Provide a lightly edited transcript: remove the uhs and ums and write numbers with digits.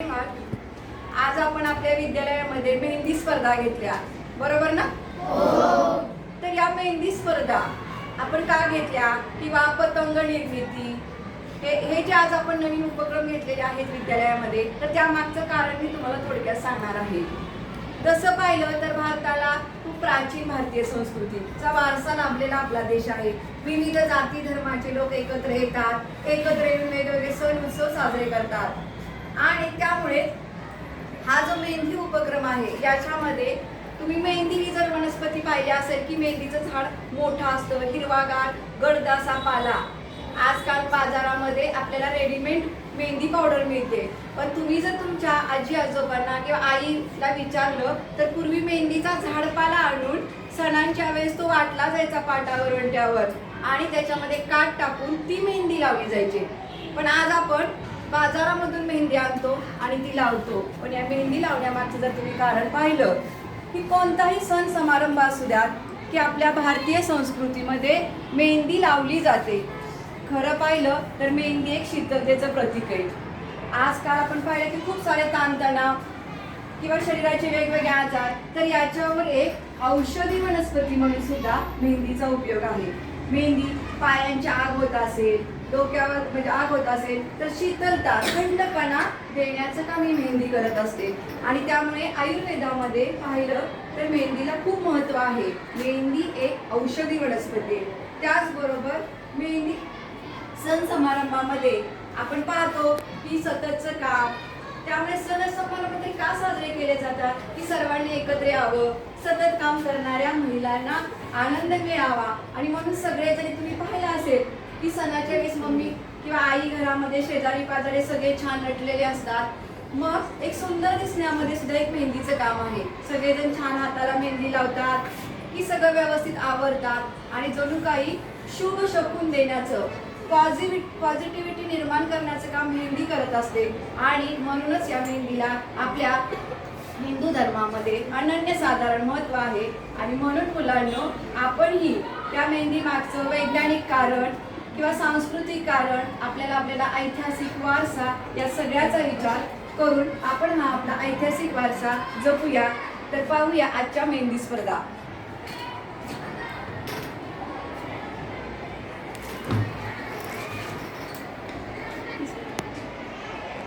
आज आपण आपल्या विद्यालयामध्ये मेहंदी स्पर्धा घेतल्या, बरोबर ना? तर या मेहंदी स्पर्धा आपण का घेतल्या किंवा पतंग निर्मिती हे जे आज आपण नवीन उपक्रम घेतलेले आहेत विद्यालयामध्ये, तर त्यामागचं कारण मी तुम्हाला थोडक्यात सांगणार आहे. जसं पाहिलं तर भारताला खूप प्राचीन भारतीय संस्कृतीचा वारसा लाभलेला आपला देश आहे. विविध जाती धर्माचे लोक एकत्र येतात, एकत्र येऊन वेगवेगळे सण उत्सव साजरे करतात आणि त्यामुळे हा जो मेहंदी उपक्रम आहे याच्यामध्ये तुम्ही मेहंदी ही जर वनस्पती पाहिली असेल की मेहंदीचं झाड मोठं असतं, हिरवागार गडदासा पाला. आजकाल बाजारामध्ये आपल्याला रेडीमेड मेहंदी पावडर मिळते, पण तुम्ही जर तुमच्या आजी आजोबांना किंवा आईला विचारलं तर पूर्वी मेहंदीचा झाडपाला आणून सणांच्या वेळेस तो वाटला जायचा पाटावर वंट्यावर आणि त्याच्यामध्ये काठ टाकून ती मेहंदी लावली जायची. पण आज आपण बाजारामधून मेहंदी आणतो आणि ती लावतो. पण या मेहंदी लावण्यामागचं जर तुम्ही कारण पाहिलं की कोणताही सण समारंभ असू द्यात की आपल्या भारतीय संस्कृतीमध्ये मेहंदी लावली जाते. खरं पाहिलं तर मेहंदी एक शीतलतेचं प्रतीक आहे. आजकाल आपण पाहिलं की खूप सारे ताणतणाव किंवा शरीराचे वेगवेगळे आजार, तर याच्यावर एक औषधी वनस्पती म्हणून सुद्धा मेहंदीचा उपयोग आहे. मेहंदी पायांची आग होत असेल, डोक्यावर म्हणजे आग होत असेल तर शीतलता थंडपणा देण्याचं काम ही मेहंदी करत असते आणि त्यामुळे आयुर्वेदामध्ये पाहिलं तर मेहंदीला खूप महत्त्व आहे. मेहंदी एक औषधी वनस्पती आहे. त्याचबरोबर मेहंदी सण समारंभामध्ये आपण पाहतो की सततचं काम, त्यामुळे सण समारंभ का साजरे केले जातात की सर्वांनी एकत्र यावं, सतत काम करणाऱ्या महिलांना आनंद मिळावा आणि म्हणून सगळेजणी तुम्ही पाहिलं असेल की सणाच्या वेळेस मम्मी किंवा आई घरामध्ये शेजारी पाजारी सगळे छान नटलेले असतात. मग एक सुंदर दिसण्यामध्ये सुद्धा एक मेहंदीचं काम आहे. सगळेजण छान हाताला मेहंदी लावतात की सगळं व्यवस्थित आवरतात आणि जणू काही शुभ शकून देण्याचं पॉझिटिव्हिटी निर्माण करण्याचं काम मेहंदी करत असते आणि म्हणूनच या मेहंदीला आपल्या हिंदू धर्मामध्ये अनन्यसाधारण महत्त्व आहे. आणि म्हणून मुलांनो, आपणही त्या मेहंदी मागचं वैज्ञानिक कारण किंवा सांस्कृतिक कारण आपल्याला ऐतिहासिक वारसा या सगळ्याचा विचार करून आपण हा आपला ऐतिहासिक वारसा जपूया. तर पाहूया आजच्या मेहंदी स्पर्धा.